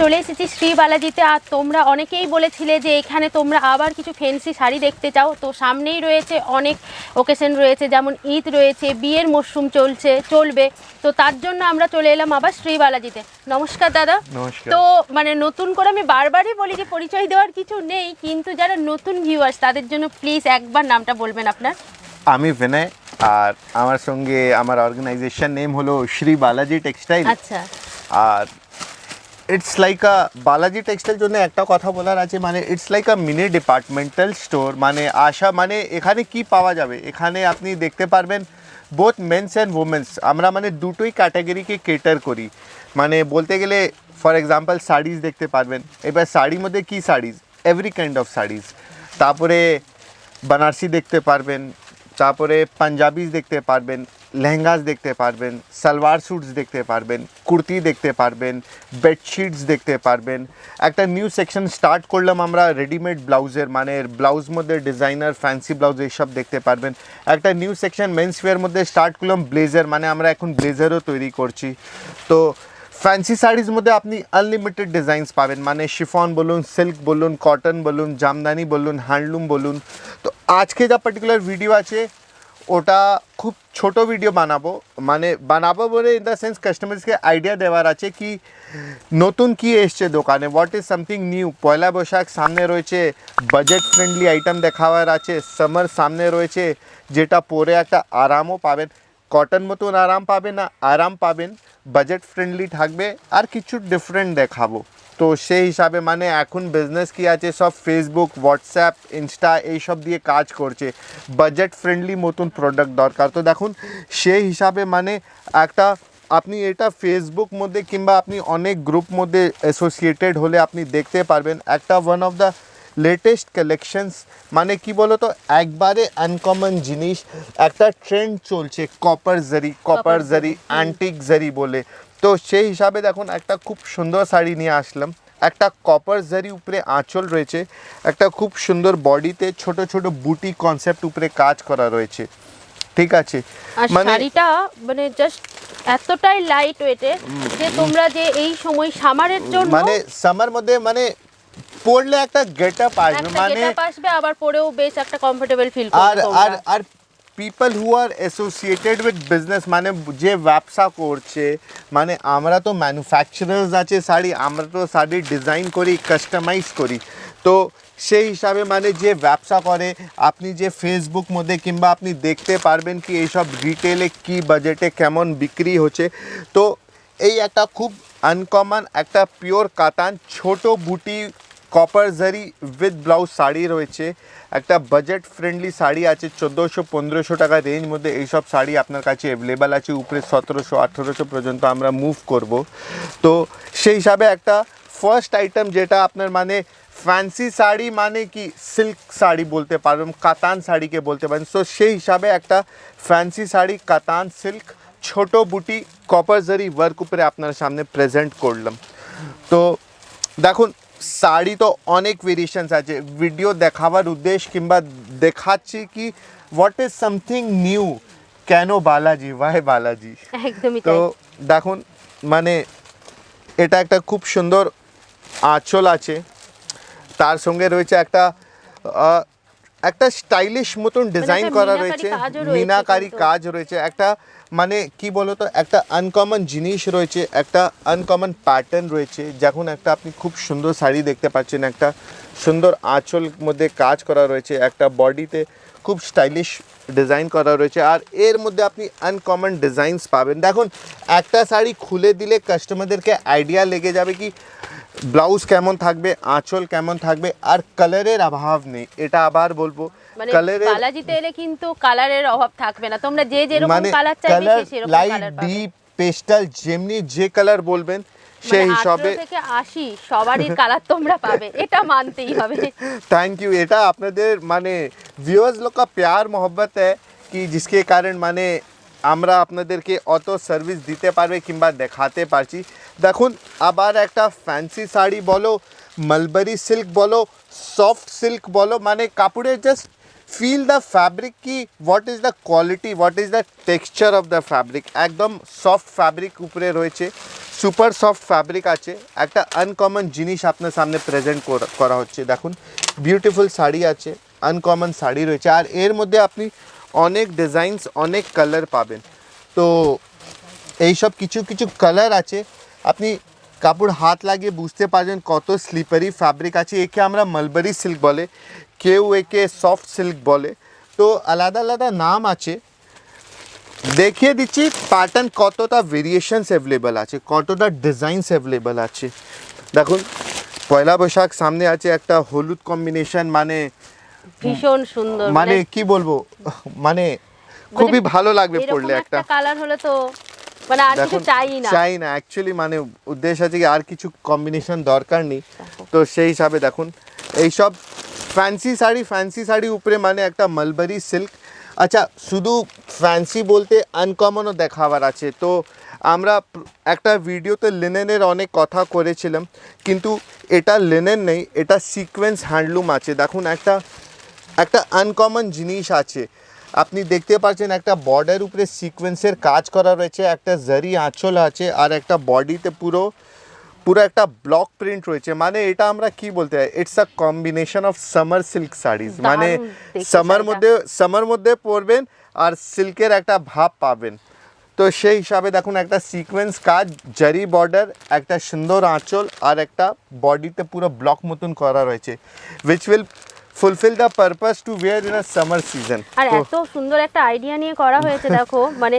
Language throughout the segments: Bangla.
চলে এসেছি শ্রী বালাজিতে। আর তোমরা অনেকেই বলেছিলে যে এখানে তোমরা আবার কিছু ফ্যান্সি শাড়ি দেখতে চাও, তো সামনেই রয়েছে অনেক ওকেশন রয়েছে, যেমন ঈদ রয়েছে, বিয়ের মরশুম চলবে, তো তার জন্য আমরা চলে এলাম আবার শ্রী বালাজিতে। নমস্কার দাদা। নমস্কার। তো মানে নতুন করে আমি বারবারই বলি যে পরিচয় দেওয়ার কিছু নেই, কিন্তু যারা নতুন ভিউয়ার্স তাদের জন্য প্লিজ একবার নামটা বলবেন আপনার। আমি বিনয়, আর আমার সঙ্গে আমার অর্গানাইজেশন নেম হলো শ্রী বালাজি টেক্সটাইল। আচ্ছা। আর it's like a Balaji textile জন্য একটা কথা বলার আছে, মানে it's like a mini departmental store. মানে মানে এখানে কি পাওয়া যাবে, এখানে আপনি দেখতে পারবেন বোথ মেন্স অ্যান্ড ওমেন্স। আমরা মানে দুটোই ক্যাটাগরিকে কেটার করি। মানে বলতে গেলে ফর এক্সাম্পল শাড়িজ দেখতে পারবেন। এবার শাড়ির মধ্যে কী saris, every kind of saris. তারপরে বানারসি দেখতে পারবেন, তারপরে পাঞ্জাবিজ দেখতে পারবেন, লেহেঙ্গাস দেখতে পারবেন, সালোয়ার স্যুটস দেখতে পারবেন, কুর্তি দেখতে পারবেন, বেডশিটস দেখতে পারবেন। একটা নিউ সেকশন স্টার্ট করলাম আমরা রেডিমেড ব্লাউজের, মানে ব্লাউজ মধ্যে ডিজাইনার ফ্যান্সি ব্লাউজ এইসব দেখতে পারবেন। একটা নিউ সেকশন মেন্সওয়্যার মধ্যে স্টার্ট করলাম ব্লেজার, মানে আমরা এখন ব্লেজারও তৈরি করছি। তো ফ্যান্সি শাড়ির মধ্যে আপনি আনলিমিটেড ডিজাইনস পাবেন, মানে শিফন বলুন, সিল্ক বলুন, কটন বলুন, জামদানি বলুন, হ্যান্ডলুম বলুন। তো আজকে যা পার্টিকুলার ভিডিও আছে ওটা খুব ছোট ভিডিও বানাবো বলে ইন দ্য সেন্স কাস্টমার্সকে আইডিয়া দেওয়ার আছে কি নতুন কি এসছে দোকানে, হোয়াট ইজ সামথিং নিউ। পয়লা বৈশাখ সামনে রয়েছে, বাজেট ফ্রেন্ডলি আইটেম দেখাবার আছে। সামার সামনে রয়েছে, যেটা পরে একটা আরামও পাবেন, কটন মতন আরাম পাবেন না, আরাম পাবেন, বাজেট ফ্রেন্ডলি থাকবে, আর কিছু ডিফারেন্ট দেখাবো। তো সেই হিসাবে মানে এখন বিজনেস কি আছে, সব ফেসবুক, হোয়াটসঅ্যাপ, ইনস্টা এইসব দিয়ে কাজ করছে। বাজেট ফ্রেন্ডলি মতন প্রোডাক্ট দরকার। তো দেখুন সেই হিসাবে মানে একটা আপনি এটা ফেসবুক মধ্যে কিংবা আপনি অনেক গ্রুপ মধ্যে অ্যাসোসিয়েটেড হলে আপনি দেখতে পারবেন একটা one of the latest collections. মানে কি বলো তো, একবারে আনকমন জিনিস, একটা ট্রেন্ড চলছে কপার জারি অ্যান্টিক জারি বলে। তো সেই হিসাবে দেখুন একটা খুব সুন্দর শাড়ি নিয়ে আসলাম। একটা কপার জারি উপরে আঁচল রয়েছে, একটা খুব সুন্দর বডিতে ছোট ছোট বুটি কনসেপ্ট উপরে কাজ করা রয়েছে, ঠিক আছে। আর শাড়িটা মানে জাস্ট এতটাই লাইট ওয়েটে যে তোমরা যে এই সময় সামারের জন্য, মানে সামার মধ্যে মানে পরলে একটা গেটআপ আসবে, মানে আসবে, আবার পরেও বেশ একটা কমফোর্টেবল ফিল করবে তোমরা। আর people who are associated with business, মানে যে ব্যবসা করছে, মানে আমরা তো ম্যানুফ্যাকচারার্স আছে শাড়ি, আমরা তো শাড়ি ডিজাইন করি, কাস্টমাইজ করি। তো সেই হিসাবে মানে যে ব্যবসা করে, আপনি যে ফেসবুক মধ্যে কিংবা আপনি দেখতে পারবেন কি এইসব রিটেলে কি বাজেটে কেমন বিক্রি হচ্ছে। তো এই একটা খুব আনকমন একটা পিওর কাতান ছোট বুটি কপার জারি উইথ ব্লাউজ শাড়ি রয়েছে। একটা বাজেট ফ্রেন্ডলি শাড়ি আছে 1400-1500 টাকা রেঞ্জ মধ্যে। এইসব শাড়ি আপনার কাছে অ্যাভেলেবেল আছে, উপরে 1700-1800 পর্যন্ত আমরা মুভ করব। তো সেই হিসাবে একটা ফার্স্ট আইটেম যেটা আপনার মানে ফ্যান্সি শাড়ি, মানে কি সিল্ক শাড়ি বলতে পারেন, কাতান শাড়িকে বলতে পারেন। সো সেই হিসাবে একটা ফ্যান্সি শাড়ি কাতান সিল্ক ছোট বুটি কপার জারি ওয়ার্ক উপরে আপনার সামনে প্রেজেন্ট করলাম। তো দেখুন শাড়ি তো অনেক ভেরিয়েশনস আছে, ভিডিও দেখাবার উদ্দেশ্য কিংবা দেখাচ্ছি কি হোয়াট ইজ সামথিং নিউ, কেন বালাজি, ওয়াই বালাজি। একদমই তো তাই। দেখুন মানে এটা একটা খুব সুন্দর আঁচল আছে, তার সঙ্গে রয়েছে একটা স্টাইলিশ মতন ডিজাইন করা রয়েছে, মিনাকারি কাজ রয়েছে, একটা মানে কি বলতো একটা আনকমন জিনিস রয়েছে, একটা আনকমন প্যাটার্ন রয়েছে। যখন একটা আপনি খুব সুন্দর শাড়ি দেখতে পাচ্ছেন, একটা সুন্দর আঁচল মধ্যে কাজ করা রয়েছে, একটা বডিতে খুব স্টাইলিশ ডিজাইন করা রয়েছে, আর এর মধ্যে আপনি আনকমন ডিজাইনস পাবেন। দেখুন একটা শাড়ি খুলে দিলে কাস্টমারদেরকে আইডিয়া লেগে যাবে কি ব্লাউজ কেমন থাকবে, আঁচল কেমন থাকবে, আর কালারের অভাব নেই। এটা আবার বলবো, মানে কালারের বালাজিতে এলে কিন্তু কালারের অভাব থাকবে না, তোমরা যে যেরকম কালার চাইবে সেরকম লাইট কালার পাবে। ডিপ পেস্টাল যেমনি যে কালার বলবেন সেই হিসাবে 18 থেকে 80 সবারই কালার তোমরা পাবে, এটা মানতেই হবে। Thank you. এটা আপনাদের মানে ভিউয়ার্স লোক का प्यार मोहब्बत है कि जिसके कारण মানে আমরা আপনাদেরকে অত সার্ভিস দিতে পারবে কিংবা দেখাতে পারছি। দেখুন আবার একটা ফ্যান্সি শাড়ি বলো, মালবারি সিল্ক বলো, সফট সিল্ক বলো, মানে কাপড়ের জাস্ট ফিল দ্য ফ্যাব্রিক কি what is the quality, what is the texture of the fabric. একদম সফট ফ্যাব্রিক উপরে রয়েছে, সুপার সফট ফ্যাব্রিক আছে, একটা আনকমন জিনিস আপনার সামনে প্রেজেন্ট করা হচ্ছে। দেখুন বিউটিফুল শাড়ি আছে, আনকমন শাড়ি রয়েছে, আর এর মধ্যে আপনি অনেক ডিজাইনস, অনেক কালার পাবেন। তো এইসব কিছু কিছু কালার আছে, আপনি কাপড় হাত লাগিয়ে বুঝতে পারবেন কত স্লিপারি ফ্যাব্রিক আছে। একে আমরা মালবারি সিল্ক বলে, কেউ একে সফট সিল্ক বলে, তো আলাদা আলাদা নাম আছে। দেখিয়ে দিচ্ছি প্যাটার্ন কতটা ভেরিয়েশনস অ্যাভেলেবল আছে, কতটা ডিজাইনস অ্যাভেলেবল আছে। দেখুন পয়লা বৈশাখ সামনে আছে, একটা হলুদ কম্বিনেশন, মানে ভীষণ সুন্দর, মানে কি বলবো, মানে খুবই ভালো লাগবে এরকম পড়লে। একটা কালার হলে তো মানে আর কিছু চাই না অ্যাকচুয়ালি, মানে উদ্দেশ্য আছে কি আর কিছু কম্বিনেশন দরকার নেই। তো সেই হিসাবে দেখুন এইসব ফ্যান্সি শাড়ি উপরে মানে একটা মালবারি সিল্ক। আচ্ছা, শুধু ফ্যান্সি বলতে আনকমনও দেখাবার আছে। তো আমরা একটা ভিডিওতে লিনেনের অনেক কথা করেছিলাম, কিন্তু এটা লিনেন নেই, এটা সিকোয়েন্স হ্যান্ডলুম আছে। দেখুন একটা আনকমন জিনিস আছে, আপনি দেখতে পাচ্ছেন একটা বর্ডার উপরে সিকোয়েন্সের কাজ করা রয়েছে, একটা জারি আঁচল আছে, আর একটা বডিতে পুরো একটা ব্লক প্রিন্ট রয়েছে। মানে এটা আমরা কি বলতে হয়, it's a combination of summer silk saris, মানে সামার মধ্যে পরবেন আর সিল্কের একটা ভাব পাবেন। তো সেই হিসাবে দেখুন একটা সিকোয়েন্স কাজ, জারি বর্ডার, একটা সুন্দর আঁচল, আর একটা বডিতে পুরো ব্লক মতন করা রয়েছে, which will fulfil the purpose to wear in a summer season. আর এত সুন্দর একটা আইডিয়া নিয়ে করা হয়েছে দেখো, মানে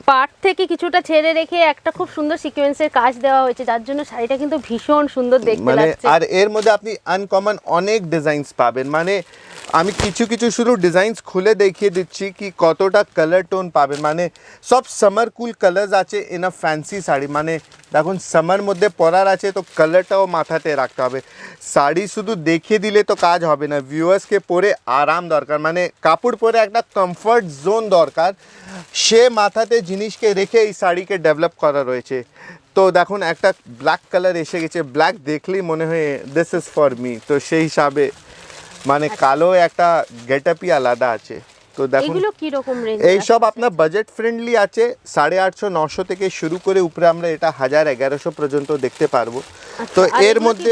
পাট থেকে কিছুটা ছেড়ে রেখে একটা খুব সুন্দর সিকোয়েন্সের কাজ দেওয়া হয়েছে, যার জন্য শাড়িটা কিন্তু ভীষণ সুন্দর দেখতে লাগছে। আর এর মধ্যে আপনি আনকমন অনেক ডিজাইনস পাবেন। মানে আমি কিছু শুধু ডিজাইনস খুলে দেখিয়ে দিচ্ছি কি কতটা কালার টোন পাবেন। মানে সব সামার কুল কালার্স আছে ইন আ ফ্যান্সি শাড়ি। মানে দেখুন সামার মধ্যে পরার আছে, তো কালারটাও মাথাতে রাখতে হবে। শাড়ি শুধু দেখিয়ে দিলে তো কাজ হবে না, ভিউয়ার্সকে পরে আরাম দরকার, মানে কাপড় পরে একটা কমফর্ট জোন দরকার, সে মাথাতে জিনিসকে রেখে এই শাড়িকে ডেভেলপ করা রয়েছে। তো দেখুন একটা ব্ল্যাক কালার এসে গেছে, ব্ল্যাক দেখলেই মনে হয় দিস ইজ ফর মি। তো সেই হিসাবে মানে কালো একটা গেটআপই আলাদা আছে। তো দেখুন এগুলো কি রকম রেঞ্জ? এই সব আপনার বাজেট ফ্রেন্ডলি আছে, 850-900 থেকে শুরু করে উপরে আমরা এটা 1000-1100 পর্যন্ত দেখতে পারবো। তো এর মধ্যে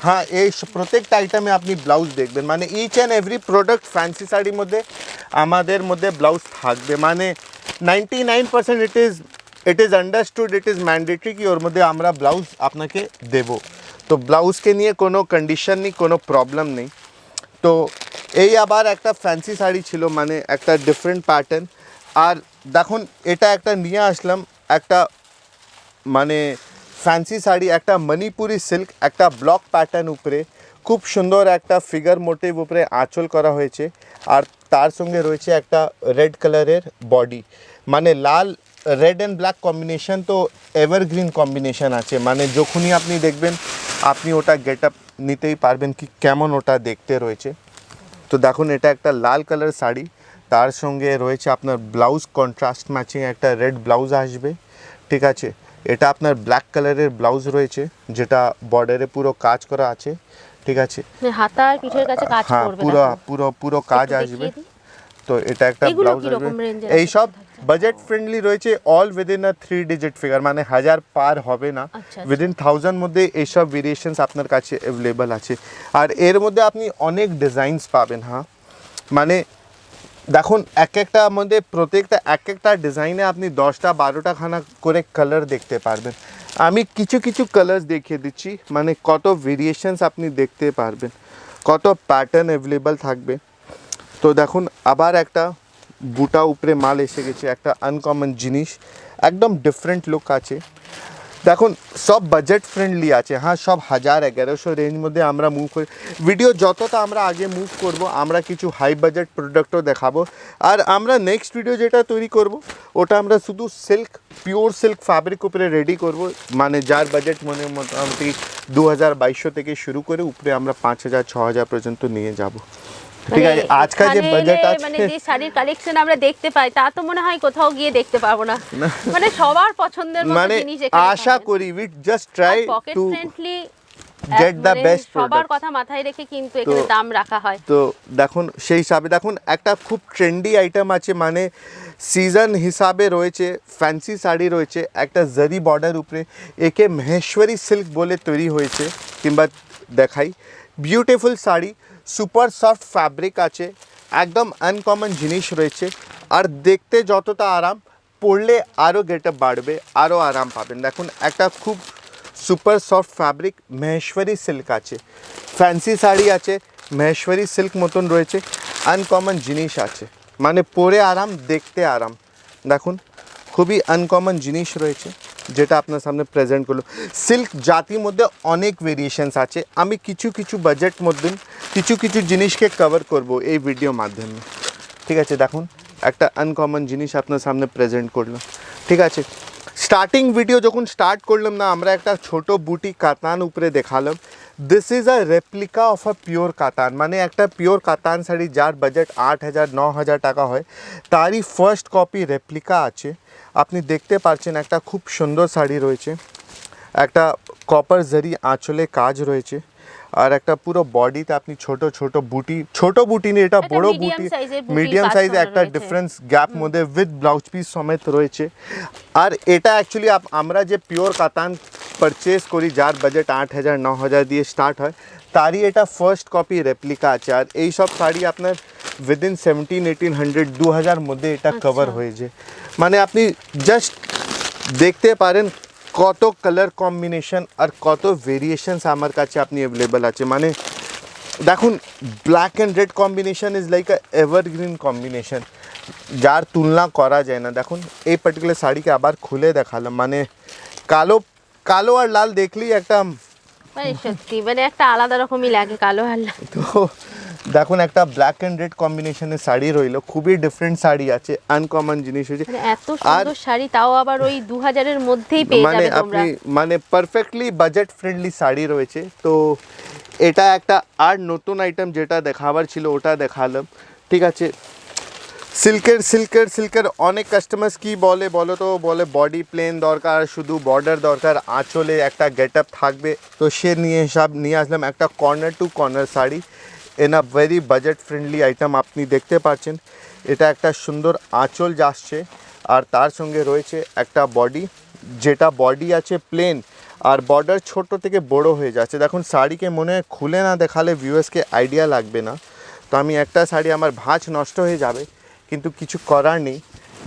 হ্যাঁ, এই প্রত্যেকটা আইটেমে আপনি ব্লাউজ দেখবেন, মানে each and every product fancy শাড়ির মধ্যে আমাদের মধ্যে ব্লাউজ থাকবে। মানে 99% it is understood, it is mandatory কি ওর মধ্যে আমরা ব্লাউজ আপনাকে দেব। তো ব্লাউজকে নিয়ে কোনো কন্ডিশন নেই, কোনো প্রবলেম নেই। তো এই আবার একটা ফ্যান্সি শাড়ি ছিল, মানে একটা ডিফারেন্ট প্যাটার্ন। আর দেখুন এটা একটা নিয়ে আসলাম, একটা মানে ফ্যান্সি শাড়ি, একটা মণিপুরি সিল্ক, একটা ব্লক প্যাটার্ন উপরে খুব সুন্দর একটা ফিগার মোটিভ উপরে আঁচল করা হয়েছে, আর তার সঙ্গে রয়েছে একটা রেড কালারের বডি। মানে লাল রেড অ্যান্ড ব্ল্যাক কম্বিনেশন তো এভারগ্রিন কম্বিনেশন আছে, মানে যখনই আপনি দেখবেন আপনি ওটা গেট আপ নিতেই পারবেন কি কেমন ওটা দেখতে রয়েছে। তো দেখুন এটা একটা লাল কালার শাড়ি, তার সঙ্গে রয়েছে আপনার ব্লাউজ কন্ট্রাস্ট ম্যাচিং একটা রেড ব্লাউজ আসবে, ঠিক আছে। এটা আপনার ব্ল্যাক কালারের ব্লাউজ রয়েছে, যেটা বর্ডারে পুরো কাজ করা আছে, ঠিক আছে। হাতা আর পিঠের কাছে কাজ করবে, পুরো কাজ আসবে। তো এটা একটা ব্লাউজ আসবে। এই সব বাজেট ফ্রেন্ডলি রয়েছে, all within a 3 digit figure, মানে 1000 পার হবে না, উইদিন 1000 মধ্যে এইসব ভেরিয়েশনস আপনার কাছে অ্যাভেলেবল আছে। আর এর মধ্যে আপনি অনেক ডিজাইনস পাবেন। হ্যাঁ, মানে দেখুন একটার মধ্যে প্রত্যেকটা একটা ডিজাইনে আপনি 10টা-12টা খানা করে কালার দেখতে পারবেন। আমি কিছু কালার্স দেখিয়ে দিচ্ছি, মানে কত ভেরিয়েশনস আপনি দেখতে পারবেন, কত প্যাটার্ন অ্যাভেলেবল থাকবে। তো দেখুন আবার একটা বুটা উপরে মাল এসে গেছে, একটা আনকমন জিনিস, একদম ডিফারেন্ট লুক আছে। দেখুন সব বাজেট ফ্রেন্ডলি আছে। হ্যাঁ, সব 1000-1100 রেঞ্জ মধ্যে আমরা মুভ করি। ভিডিও যতটা আমরা আগে মুভ করব, আমরা কিছু হাই বাজেট প্রোডাক্টও দেখাবো। আর আমরা নেক্সট ভিডিও যেটা তৈরি করব, ওটা আমরা শুধু সিল্ক, পিওর সিল্ক ফ্যাব্রিক উপরে রেডি করব, মানে যার বাজেট মনে মোটামুটি 2200 থেকে শুরু করে উপরে আমরা 5000-6000 পর্যন্ত নিয়ে যাব। ঠিক আছে, আজকাল যে বাজেট আছে, মানে যে শাড়ির কালেকশন আমরা দেখতে পাই তা তো মনে হয় কোথাও গিয়ে দেখতে পাবো না, মানে সবার পছন্দের মতো জিনিস এখানে আশা করি we just try to get the best সবার প্রোডাক্ট। কথা মাথায় রেখে কিন্তু এখানে দাম রাখা হয়। তো দেখুন সেই হিসাবে দেখুন একটা খুব ট্রেন্ডি আইটেম আছে, মানে সিজন হিসাবে রয়েছে, ফ্যান্সি শাড়ি রয়েছে একটা জারি বর্ডার উপরে, একে মহেশ্বরী সিল্ক বলে তৈরি হয়েছে কিংবা দেখাই। Beautiful sari, super soft fabric আছে, একদম আনকমন জিনিস রয়েছে, আর দেখতে যতটা আরাম, পরলে আরও গেটআপ বাড়বে, আরও আরাম পাবেন। দেখুন একটা খুব super soft fabric Maheshwari silk আছে, ফ্যান্সি শাড়ি আছে মহেশ্বরী সিল্ক মতন রয়েছে, আনকমন জিনিস আছে, মানে পরে আরাম দেখতে আরাম। দেখুন খুবই আনকমন জিনিস রয়েছে যেটা আপনার সামনে প্রেজেন্ট করলো। সিল্ক জাতির মধ্যে অনেক ভেরিয়েশনস আছে, আমি কিছু কিছু বাজেট মধ্যে কিছু কিছু জিনিসকে কভার করব এই ভিডিও মাধ্যমে। ঠিক আছে, দেখুন একটা আনকমন জিনিস আপনার সামনে প্রেজেন্ট করলাম। ঠিক আছে, স্টার্টিং ভিডিও যখন স্টার্ট করলাম না, আমরা একটা ছোট বুটি কাতান উপরে দেখালাম। This is a replica of a pure কাতান, মানে একটা পিওর কাতান শাড়ি যার বাজেট 8,000-9,000 টাকা হয়, তারই ফার্স্ট কপি রেপ্লিকা আছে। আপনি দেখতে পাচ্ছেন একটা খুব সুন্দর শাড়ি রয়েছে, একটা কপার জারি আঁচলে কাজ রয়েছে, আর একটা পুরো বডিতে আপনি ছোট ছোট বুটি, ছোট বুটি নিয়ে এটা একটা বড় medium বুটি, size এর বুটির মিডিয়াম কাজ সাইজে করা একটা রয়েছে। ডিফারেন্স গ্যাপ মধ্যে উইথ ব্লাউজ পিস সমেত রয়েছে। আর এটা অ্যাকচুয়ালি আমরা যে পিওর কাতান পারচেস করি যার বাজেট 8,000-9,000 দিয়ে স্টার্ট হয়, তারই এটা ফার্স্ট কপি রেপ্লিকা আছে। আর এই সব শাড়ি আপনার উইদিন 1700-1800 2,000 মধ্যে এটা কভার হয়ে যায়। মানে আপনি জাস্ট দেখতে পারেন কত কালার কম্বিনেশন আর কত ভেরিয়েশনস আমার কাছে আপনি অ্যাভেলেবল আছে। মানে দেখুন black and red combination is like a evergreen combination, যার তুলনা করা যায় না। দেখুন এই পার্টিকুলার শাড়িকে আবার খুলে দেখালাম, মানে কালো কালো আর লাল দেখলেই একটা, মানে সত্যি মানে একটা আলাদা রকমই লাগে কালো আর লাল। তো দেখুন একটা ব্ল্যাক অ্যান্ড রেড কম্বিনেশনের শাড়ি রইলো, খুবই ডিফারেন্ট শাড়ি আছে, আনকমন জিনিস হয়েছে। মানে এত সুন্দর শাড়ি, তাও আবার ওই 2000-এর মধ্যেই পেয়ে মানে যাবে তোমরা। আপনি মানে পারফেক্টলি বাজেট ফ্রেন্ডলি শাড়ি রয়েছে। তো এটা একটা আর নতুন আইটেম যেটা দেখাবার ছিল ওটা দেখালাম। ঠিক আছে, সিল্কের অনেক কাস্টমার্স কি বলে বলো তো, বলে বডি প্লেন দরকার, শুধু বর্ডার দরকার, আঁচলে একটা গেট আপ থাকবে। তো সে নিয়ে আসলাম একটা corner to corner sari in a very budget friendly item. আপনি দেখতে পাচ্ছেন এটা একটা সুন্দর আঁচল যাচ্ছে, আর তার সঙ্গে রয়েছে একটা বডি, যেটা বডি আছে প্লেন, আর বর্ডার ছোট থেকে বড় হয়ে যাচ্ছে। দেখুন শাড়িকে মনে হয় খুলে না দেখালে ভিউয়ার্সকে আইডিয়া লাগবে না। তো আমি একটা শাড়ি আমার ভাঁজ নষ্ট হয়ে যাবে, কিন্তু কিছু করার নেই,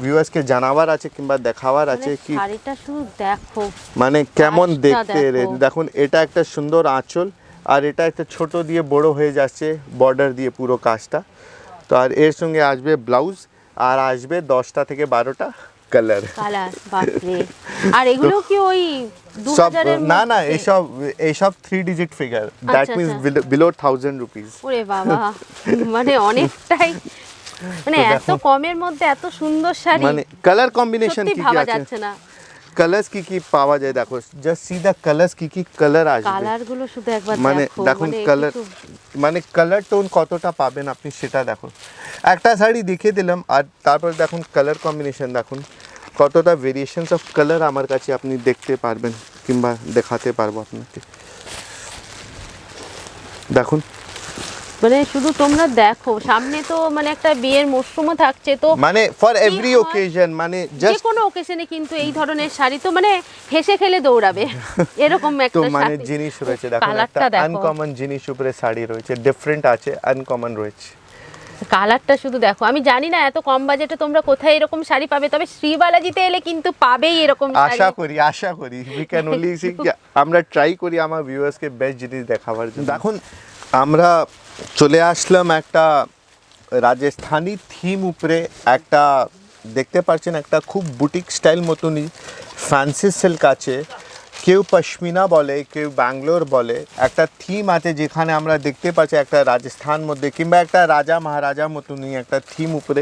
ভিউয়ার্সকে জানাবার আছে কিংবা দেখাবার আছে কি শাড়িটা শুধু দেখো, মানে কেমন কাজটা দেখতে। দেখো। দেখুন এটা একটা সুন্দর আঁচল, আর এটা একটা ছোট দিয়ে বড় হয়ে যাচ্ছে বর্ডার দিয়ে পুরো কাজটা। তো আর এর সঙ্গে আসবে ব্লাউজ, আর আসবে 10টা থেকে 12টা কালার। কালার, বাপরে। আর এগুলো কি ওই সব 2000-এর না না, মধ্যে? এইসব 3 ডিজিট ফিগার, দ্যাট আচ্ছা, মিনস আচ্ছা। Below 1000 rupees. ওরে বাবা, মানে অনেকটাই, মানে তো এত কমের মধ্যে এত সুন্দর শাড়ি মানে কালার কম্বিনেশন সত্যি কি কি ভাবা আছে, যাচ্ছে না। কালার্স কি কি পাওয়া যায় দেখো, জাস্ট সি দ্য কালার্স, কি কি কালার আসবে। কালার গুলো শুধু একবার মানে দেখো, দেখুন মানে কালার, কিছু- মানে কালার টোন কতটা পাবেন আপনি সেটা দেখুন। একটা শাড়ি দেখিয়ে দিলাম, আর তারপর দেখুন কালার কম্বিনেশন, দেখুন কতটা ভেরিয়েশনস অফ কালার আমার কাছে আপনি দেখতে পারবেন কিংবা দেখাতে পারবো আপনাকে। দেখুন মানে শুধু তোমরা দেখো, সামনে তো মানে একটা বিয়ের মরশুমও থাকছে, তো মানে ফর কি এভরি হয়? ওকেশন, মানে যে জাস্ট কোনো ওকেশনে কিন্তু এই ধরনের শাড়ি তো মানে হেসে খেলে দৌড়াবে এরকম তো একটা মানে শাড়ি। জিনিস রয়েছে, দেখুন একটা কালারটা দেখো, আনকমন জিনিস উপরে শাড়ি রয়েছে, ডিফারেন্ট আছে, আনকমন রয়েছে। কালারটা শুধু দেখো। আমি জানি না এত কম বাজেটে তোমরা কোথায় এরকম শাড়ি পাবে, তবে শ্রীবালাজিতে এলে কিন্তু পাবেই এরকম শাড়ি। আশা করি উই ক্যান অনলি সি, আমরা ট্রাই করি আমার ভিউয়ার্সকে বেস্ট জিনিস দেখাবার জন্য। দেখুন আমরা চলে আসলাম একটা রাজস্থানি থিম উপরে, একটা দেখতে পাচ্ছেন একটা খুব বুটিক স্টাইল মতনই ফ্যান্সি সিল্ক আছে, কেউ পশমিনা বলে, কেউ ব্যাঙ্গালোর বলে, একটা থিম আছে যেখানে আমরা দেখতে পাচ্ছি একটা রাজস্থান মধ্যে কিংবা একটা রাজা মহারাজা মতনই একটা থিম উপরে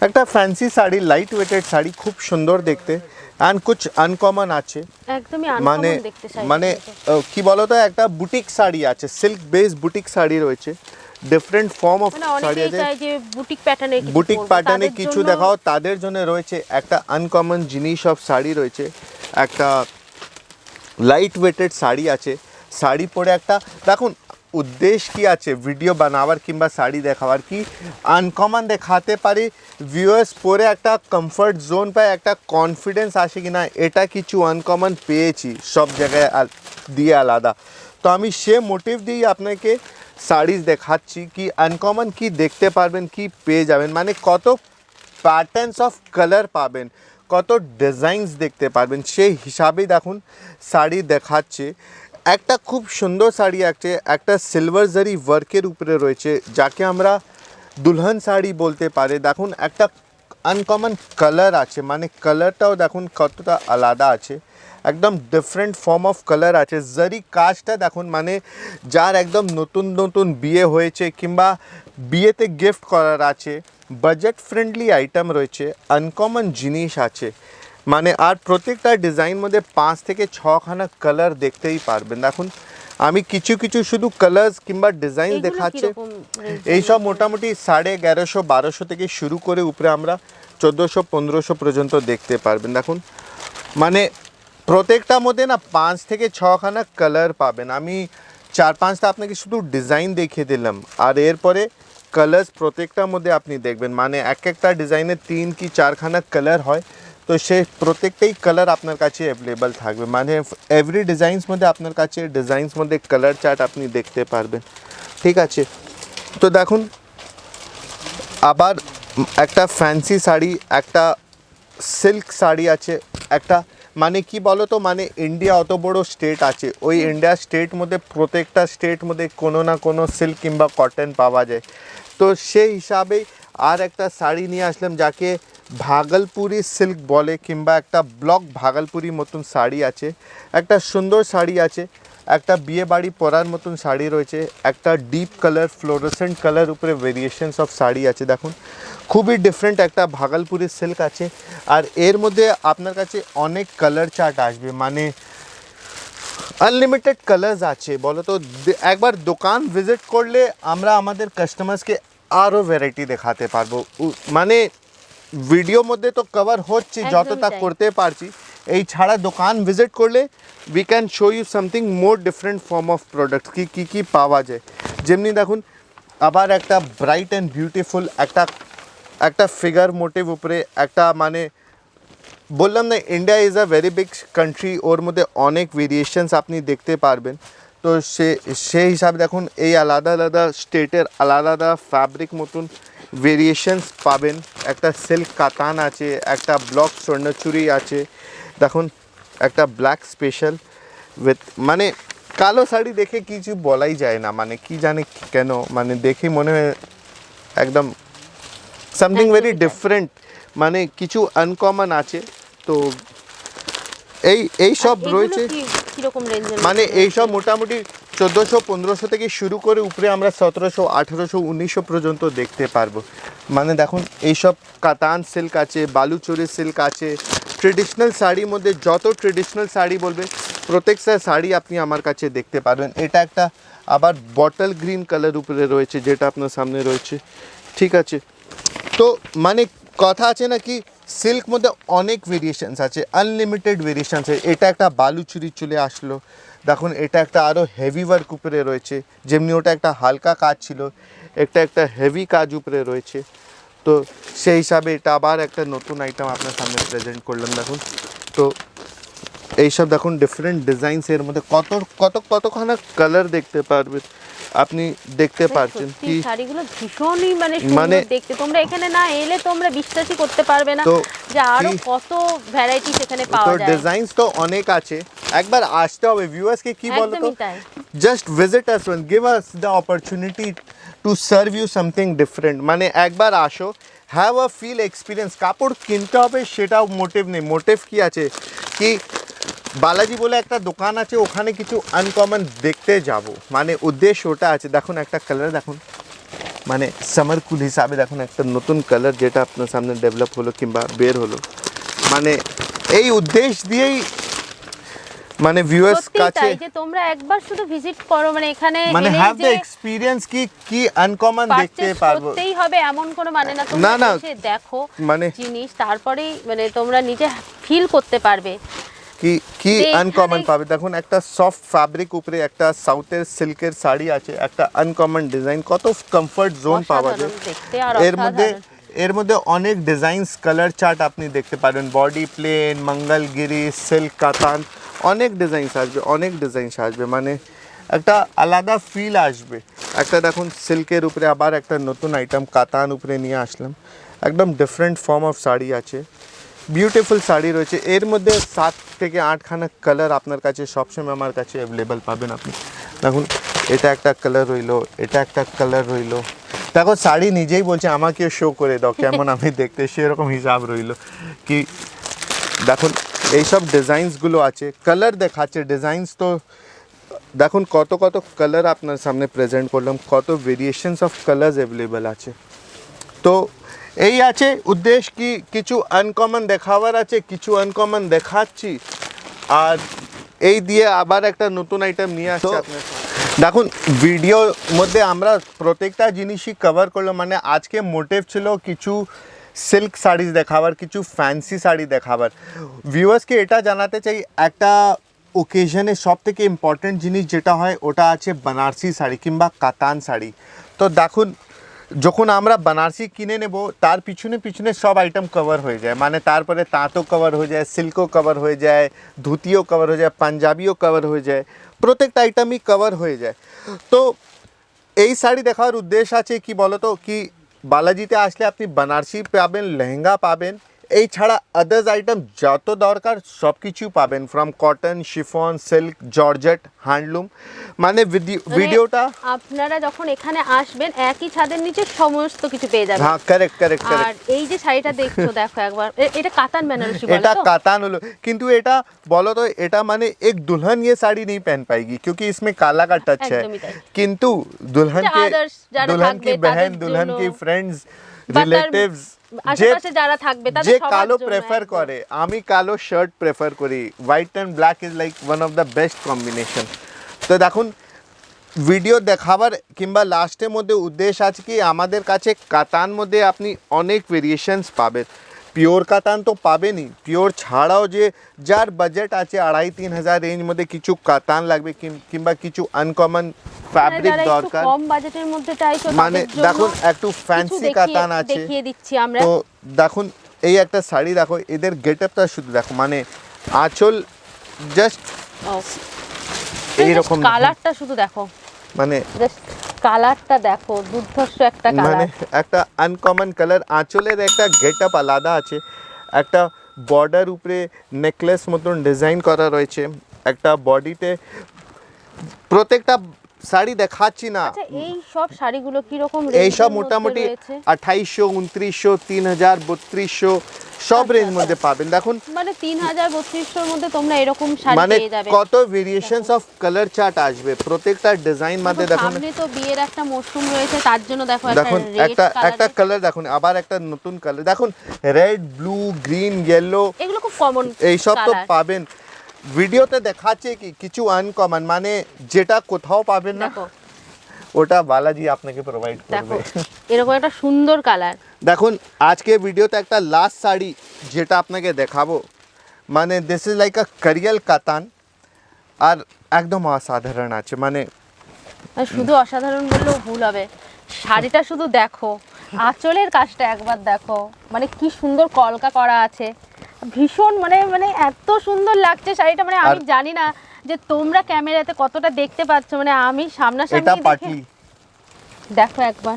একটা fancy sari, light weighted sari, খুব সুন্দর দেখতে, অ্যান্ড কুছ আনকমন আছে। একদমই মানে আনকমন দেখতে শাড়ি। মানে কি বলতো, একটা বুটিক শাড়ি আছে, সিল্ক বেস বুটিক শাড়ি রয়েছে, ডিফারেন্ট ফর্ম অফ মানে শাড়ি অনেকেই আছে, চায় যে বুটিক প্যাটার্নের কিছু বুটিক পরবো, প্যাটার্নে তাদের কিছু জন্য- দেখাও, তাদের জন্য রয়েছে একটা আনকমন জিনিস অফ শাড়ি রয়েছে, একটা লাইট ওয়েটেড শাড়ি আছে, শাড়ি পরে একটা দেখুন উদ্দেশ্য কি আছে ভিডিও বানাবার কিংবা শাড়ি দেখাবার কি আনকমন দেখাতে পারি ভিউয়ার্স পরে একটা কমফর্ট জোন পায় একটা কনফিডেন্স আসে কি না এটা কিছু আনকমন পেয়েছি সব জায়গায় দিয়ে আলাদা তো আমি সে মোটিভ দিয়েই আপনাকে শাড়ি দেখাচ্ছি কি আনকমন কি দেখতে পারবেন কি পেয়ে যাবেন মানে কত প্যাটার্নস অফ কালার পাবেন কত ডিজাইনস দেখতে পারবেন সেই হিসাবেই দেখুন শাড়ি দেখাচ্ছে একটা খুব সুন্দর শাড়ি আছে একটা সিলভার জারি ওয়ার্কের উপরে রয়েছে যাকে আমরা দুলহন শাড়ি বলতে পারে দেখুন একটা আনকমন কালার আছে মানে কালারটাও দেখুন কতটা আলাদা আছে একদম ডিফারেন্ট ফর্ম অফ কালার আছে জারি কাজটা দেখুন মানে যার একদম নতুন নতুন বিয়ে হয়েছে কিংবা বিয়েতে গিফট করার আছে বাজেট ফ্রেন্ডলি আইটেম রয়েছে আনকমন জিনিস আছে মানে আর প্রত্যেকটা ডিজাইন মধ্যে 5 থেকে 6খানা কালার দেখতেই পারবেন দেখুন আমি কিছু কিছু শুধু কালার্স কিংবা ডিজাইন এইগুলো দেখাচ্ছে কিরকম range? এইসব মোটামুটি 1150-1200 থেকে শুরু করে উপরে আমরা 1400-1500 পর্যন্ত দেখতে পারবেন দেখুন মানে প্রত্যেকটার মধ্যে না 5 থেকে 6খানা কালার পাবেন আমি 4-5টা আপনাকে শুধু ডিজাইন দেখিয়ে দিলাম আর এরপরে কালার্স প্রত্যেকটার মধ্যে আপনি দেখবেন মানে এক একটা ডিজাইনে 3 কি 4খানা কালার হয় তো সেই প্রত্যেকটাই কালার আপনার কাছে অ্যাভেলেবল থাকবে মানে এভরি ডিজাইনস মধ্যে আপনার কাছে ডিজাইনস মধ্যে কালার চার্ট আপনি দেখতে পারবেন ঠিক আছে তো দেখুন আবার একটা ফ্যান্সি শাড়ি একটা সিল্ক শাড়ি আছে একটা মানে কি বলো তো মানে ইন্ডিয়া অত বড় স্টেট আছে ওই ইন্ডিয়া স্টেট মধ্যে প্রত্যেকটা স্টেট মধ্যে কোনো না কোনো সিল্ক কিংবা কটন পাওয়া যায় তো সেই হিসাবে আর একটা শাড়ি নিয়ে আসলাম যাকে ভাগলপুরি সিল্ক বলে কিংবা একটা ব্লক ভাগলপুরি মতন শাড়ি আছে একটা সুন্দর শাড়ি আছে একটা বিয়ে বাড়ি পরার মতন শাড়ি রয়েছে একটা ডিপ কালার ফ্লোরোসেন্ট কালার উপরে ভেরিয়েশনস অফ শাড়ি আছে দেখুন খুবই ডিফারেন্ট একটা ভাগলপুরি সিল্ক আছে আর এর মধ্যে আপনার কাছে অনেক কালার চার্ট আসবে মানে আনলিমিটেড কালার্স আছে বলো তো একবার দোকান ভিজিট করলে আমরা আমাদের কাস্টমার্সকে আরও ভ্যারাইটি দেখাতে পারবো মানে ভিডিওর মধ্যে তো কভার হচ্ছে যতটা তাই। করতে পারছি এই ছাড়া দোকান ভিজিট করলে we can show you something more different form of product কি পাওয়া যায় যেমনি দেখুন আবার একটা ব্রাইট অ্যান্ড বিউটিফুল একটা ফিগার মোটিভ উপরে একটা মানে বললাম না India is a very big country ওর মধ্যে অনেক ভেরিয়েশনস আপনি দেখতে পারবেন তো সেই হিসাবে দেখুন এই আলাদা আলাদা স্টেটের আলাদা আলাদা ফ্যাব্রিক মতন ভেরিয়েশনস পাবেন একটা সিল্ক কাতান আছে একটা ব্লক স্বর্ণচুরি আছে দেখুন একটা ব্ল্যাক স্পেশাল উইথ মানে কালো শাড়ি দেখে কিছু বলাই যায় না মানে কি জানে কেন মানে দেখে মনে হয় একদম সামথিং ভেরি ডিফারেন্ট মানে কিছু আনকমন আছে তো এই সব রয়েছে কিরকম রেঞ্জের মানে এইসব মোটামুটি 1400-1500 থেকে শুরু করে উপরে আমরা 1700-1800-1900 পর্যন্ত দেখতে পারবো মানে দেখুন এইসব কাতান সিল্ক আছে বালুচরি সিল্ক আছে ট্রেডিশনাল শাড়ির মধ্যে যত ট্রেডিশনাল শাড়ি বলবে প্রত্যেকটা শাড়ি আপনি আমার কাছে দেখতে পারবেন এটা একটা আবার বটল গ্রিন কালার উপরে রয়েছে যেটা আপনার সামনে রয়েছে ঠিক আছে তো মানে কথা আছে না কি সিল্ক মধ্যে অনেক ভেরিয়েশনস আছে আনলিমিটেড ভেরিয়েশনস আছে এটা একটা বালুচুরি চলে আসলো দেখুন এটা একটা আরও হেভি ওয়ার্ক উপরে রয়েছে যেমনি ওটা একটা হালকা কাজ ছিল একটা হেভি কাজ উপরে রয়েছে তো সেই হিসাবে এটা আবার একটা নতুন আইটেম আপনার সামনে প্রেজেন্ট করলাম দেখুন তো এইসব দেখুন ডিফারেন্ট ডিজাইনস এর মধ্যে কতখানা কালার দেখতে পারবেন আপনি দেখতে পাচ্ছেন সত্যি কি শাড়িগুলো ভীষণই মানে সুন্দর দেখতে তোমরা এখানে না এলে তোমরা বিশ্বাসই করতে পারবে না তো যে আরো কি- কত ভ্যারাইটি সেখানে তো পাওয়া যায় ডিজাইনস তো অনেক আছে একবার আসতে হবে ভিউয়ার্সকে কি বলো তো একদমই তাই just visit us one give us the opportunity to serve you something different মানে একবার আসো হ্যাভ আ ফিল এক্সপিরিয়েন্স কাপড় কিনতে হবে সেটাও মোটিভ নেই মোটিভ কি আছে কি বালাজি বলে একটা দোকান আছে ওখানে কিছু আনকমন দেখতে যাব মানে উদ্দেশ্য ওটা আছে দেখুন একটা কালার দেখুন মানে সামার কুল হিসাবে দেখুন একটা নতুন কালার যেটা আপনার সামনে ডেভেলপ হলো কিংবা বের হলো মানে এই উদ্দেশ্য দিয়েই মানে ভিউয়ার্স সত্যি কাছে তাই যে তোমরা একবার শুধু ভিজিট করো মানে এখানে মানে এলেই হ্যাভ দ্য যে এক্সপিরিয়েন্স কি আনকমন দেখতে পারচেজ পারবো করতেই হবে এমন কোনো মানে না তোমরা না, এসে দেখো মানে জিনিস তারপরেই মানে তোমরা নিজে ফিল করতে পারবে কি যে আনকমন এখানে- পাবে দেখুন, একটা সফট ফ্যাব্রিক উপরে একটা সাউথের সিল্কের শাড়ি আছে, একটা আনকমন ডিজাইন, কত কমফর্ট জোন পাওয়া যায়। অসাধারণ দেখতে আর এর মধ্যে অনেক ডিজাইনস, কালার চার্ট আপনি দেখতে পারেন, বডি প্লেন, মঙ্গলগিরি, সিল্ক, কাতান, অনেক ডিজাইনস আসবে, মানে একটা আলাদা ফিল আসবে। একটা দেখুন সিল্কের উপরে আবার একটা নতুন আইটেম কাতান উপরে নিয়ে আসলাম, একদম ডিফারেন্ট ফর্ম অফ শাড়ি আছে, বিউটিফুল শাড়ি রয়েছে। এর মধ্যে 7 থেকে 8খানা কালার আপনার কাছে সবসময় আমার কাছে অ্যাভেলেবেল পাবেন আপনি। দেখুন এটা একটা কালার রইলো, এটা একটা কালার রইলো। দেখো শাড়ি নিজেই বলছে আমাকে শো করে দাও কেমন আমি দেখতে, সেরকম হিসাব রইলো কি। দেখুন এইসব ডিজাইনসগুলো আছে, কালার দেখাচ্ছে, ডিজাইনস তো দেখুন কত কত কালার আপনার সামনে প্রেজেন্ট করলাম, কত ভেরিয়েশনস অফ কালার্স অ্যাভেলেবেল আছে। তো এই আছে উদ্দেশ্য কি কিছু আনকমন দেখাবার আছে, কিছু আনকমন দেখাচ্ছি, আর এই দিয়ে আবার একটা নতুন আইটেম নিয়ে আসছে আপনার সামনে। দেখুন ভিডিওর মধ্যে আমরা প্রত্যেকটা জিনিসই কভার করলাম, মানে আজকে মোটিভ ছিল কিছু সিল্ক শাড়ি দেখাবার, কিছু ফ্যান্সি শাড়ি দেখাবার। ভিউয়ার্সকে এটা জানাতে চাই, একটা ওকেশনে সব থেকে ইম্পর্টেন্ট জিনিস যেটা হয় ওটা আছে বানারসি শাড়ি কিংবা কাতান শাড়ি। তো দেখুন যখন আমরা বানারসি কিনে নেব তার পিছনে সব আইটেম কভার হয়ে যায়, মানে তারপরে তাঁতও কভার হয়ে যায়, সিল্কও কভার হয়ে যায়, ধুতিও কভার হয়ে যায়, পাঞ্জাবিও কভার হয়ে যায়, প্রত্যেকটা আইটেমই কভার হয়ে যায়। তো এই শাড়ি দেখার উদ্দেশ্য আছে কি বলো তো, কি বালাজিতে আসলে আপনি বানারসি পাবেন, লেহেঙ্গা পাবেন, এই ছাড়া আদার্স আইটেম যত দরকার সব কিছু পাবেন, from cotton, chiffon, silk, georgette, handloom. মানে ভিডিওটা আপনারা যখন এখানে আসবেন একই ছাদের নিচে সমস্ত কিছু পেয়ে যাবেন। হ্যাঁ কারেক্ট। আর এই যে শাড়িটা দেখছো দেখো একবার, এটা কাতান বেনারসি বলে এটা তো? कातान হলো, কিন্তু এটা বলো তো এটা মানে एक दुल्हन ये साड़ी नहीं पहन पाएगी क्योंकि इसमें काला का टच है, একদমই তাই। কিন্তু दुल्हन যে others যারা दुल्हन की থাকবে बहन, তাদের दुल्हन জন্য। की फ्रेंड्स, বা তার রিলেটিভস আশেপাশে যারা থাকবে তাদের যে সবার কালো জন্য প্রেফার একদম। করে, আমি কালো শার্ট প্রেফার করি, white and black is like one of the best combination. তো দেখুন ভিডিও দেখাবার কিংবা লাস্টের মধ্যে উদ্দেশ্য আছে কি আমাদের কাছে কাতান মধ্যে আপনি অনেক ভেরিয়েশনস পাবেন। পিওর কাতান তো পাবেনই, পিওর ছাড়াও যে যার বাজেট আছে 2,500-3 হাজার রেঞ্জ মধ্যে কিছু কাতান লাগবে কিংবা কিছু আনকমন ফ্যাব্রিক যারা একটু দরকার, কম বাজেটের মধ্যে চাইছো মানে তাদের জন্য দেখুন একটু কিছু ফ্যান্সি কাতান আছে। দেখিয়ে দিচ্ছি আমরা। তো দেখুন এই একটা শাড়ি দেখো, এদের গেটআপটা শুধু দেখো, মানে আঁচল জাস্ট এইরকম, কালারটা শুধু দেখো, মানে জাস্ট কালারটা দেখো, দুর্ধর্ষ একটা মানে কালার। একটা আনকমন কালার, আঁচলের একটা গেটআপ আলাদা আছে, একটা বর্ডার উপরে নেকলেস মতন ডিজাইন করা রয়েছে, একটা বডিতে প্রত্যেকটা শাড়ি দেখাচ্ছি না, আচ্ছা এই সব শাড়িগুলো কি রকম এই সব রেঞ্জের মোটামুটি মধ্যে রয়েছে? 2800, 2900, 3000, 3200 সব রেঞ্জ মধ্যে পাবেন। দেখুন মানে 3000 3200 মধ্যে তোমরা এরকম শাড়ি মানে পেয়ে যাবে। কত ভেরিয়েশনস অফ কালার চার্ট আসবে প্রত্যেকটা ডিজাইন মধ্যে। দেখুন সামনে তো বিয়ের একটা মরশুম রয়েছে, তার জন্য দেখো দেখুন একটা কালার দেখুন, আবার একটা নতুন কালার দেখুন, রেড, ব্লু, গ্রিন, ইয়েলো, এগুলো খুব কমন এই সব তো পাবেন। ভিডিওতে দেখাচ্ছে কি কিছু আনকমন, মানে যেটা কোথাও পাবেন না দেখো ওটা বালাজি আপনাকে প্রোভাইড দেখো করবে। এরকম একটা সুন্দর কালার। দেখুন আজকে ভিডিওতে একটা লাস্ট শাড়ি যেটা আপনাকে দেখাবো, মানে দিস ইজ লাইক আ কারিয়াল কাতান, আর একদম অসাধারণ আছে, মানে আর শুধু অসাধারণ বললেও ভুল হবে, শাড়িটা শুধু দেখো, আঁচলের কাজটা একবার দেখো, মানে কি সুন্দর কলকা করা আছে, ভীষণ মানে মানে এত সুন্দর লাগছে শাড়িটা, মানে আমি জানি না যে তোমরা ক্যামেরাতে কতটা দেখতে পাচ্ছ, মানে আমি সামনাসামনি এটা দেখে পাটলি, দেখো একবার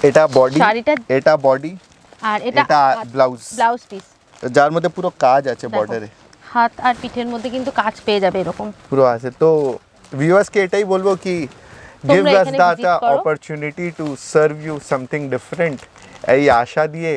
এটা বডি, শাড়িটা, এটা বডি, আর এটা ব্লাউজ, ব্লাউজ পিস, যার মধ্যে পুরো কাজ আছে বর্ডারে, হাত আর পিঠের মধ্যে কিন্তু কাজ পেয়ে যাবে এরকম পুরো আছে। তো ভিউয়ার্সকে এটাই বলবো কি give তোমরা us এখানে that visit করো। opportunity to serve you something different, এই আশা দিয়ে।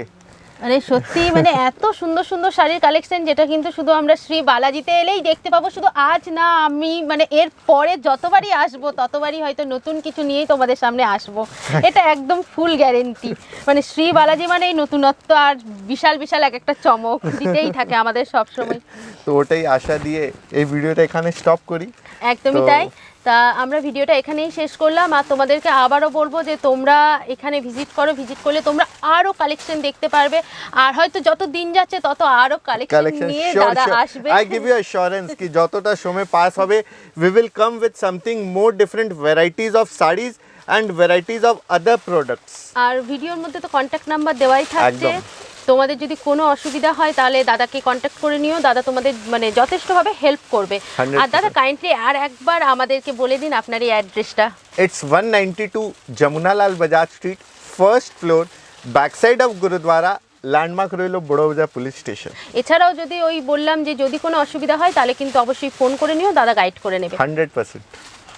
মানে সত্যি মানে এত সুন্দর সুন্দর শাড়ির কালেকশন, যেটা কিন্তু শুধু আমরা শ্রী বালাজিতে এলেই দেখতে পাবো, শুধু আজ না, আমি মানে এর পরে যতবারই আসবো ততবারই হয়তো নতুন কিছু নিয়েই তোমাদের সামনে আসবো, এটা একদম ফুল গ্যারেন্টি। মানে শ্রী বালাজি মানে এই নতুনত্ব আর বিশাল বিশাল এক একটা চমক দিতেই থাকে আমাদের সব সময়। তো ওটাই আশা দিয়ে এই ভিডিওটা এখানে স্টপ করি। একদমই তো তাই। তা আমরা ভিডিওটা এখানেই শেষ করলাম, আর তোমাদেরকে আবারও বলবো যে তোমরা এখানে ভিজিট করো, ভিজিট করলে তোমরা আরও কালেকশন দেখতে পারবে, আর হয়তো যত দিন যাচ্ছে তত আরও কালেকশন নিয়ে দাদা আসবে। I give you assurance कि যতটা সময় পাস হবে we will come with something more different varieties of sarees and varieties of other products. আর ভিডিওর মধ্যে তো কন্ট্যাক্ট নাম্বার দেওয়াই থাকছে, একদম। তোমাদের যদি কোনো অসুবিধা হয় তাহলে দাদাকে কন্ট্যাক্ট করে নিও, দাদা তোমাদের মানে যথেষ্টভাবে হেল্প করবে। 100%। আর দাদা কাইন্ডলি আর একবার আমাদেরকে বলে দিন আপনার এই অ্যাড্রেসটা। It's 192 Jamunalal Bajaj Street, first floor, backside of Gurudwara, landmark রইল বড়বাজার পুলিশ স্টেশন। এছাড়াও যদি ওই বললাম যে যদি কোনো অসুবিধা হয় তাহলে কিন্তু অবশ্যই ফোন করে নিও, দাদা গাইড করে নেবে। 100%।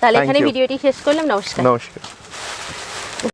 তাহলে Thank এখানে you. ভিডিওটি শেষ করলাম, নমস্কার। নমস্কার।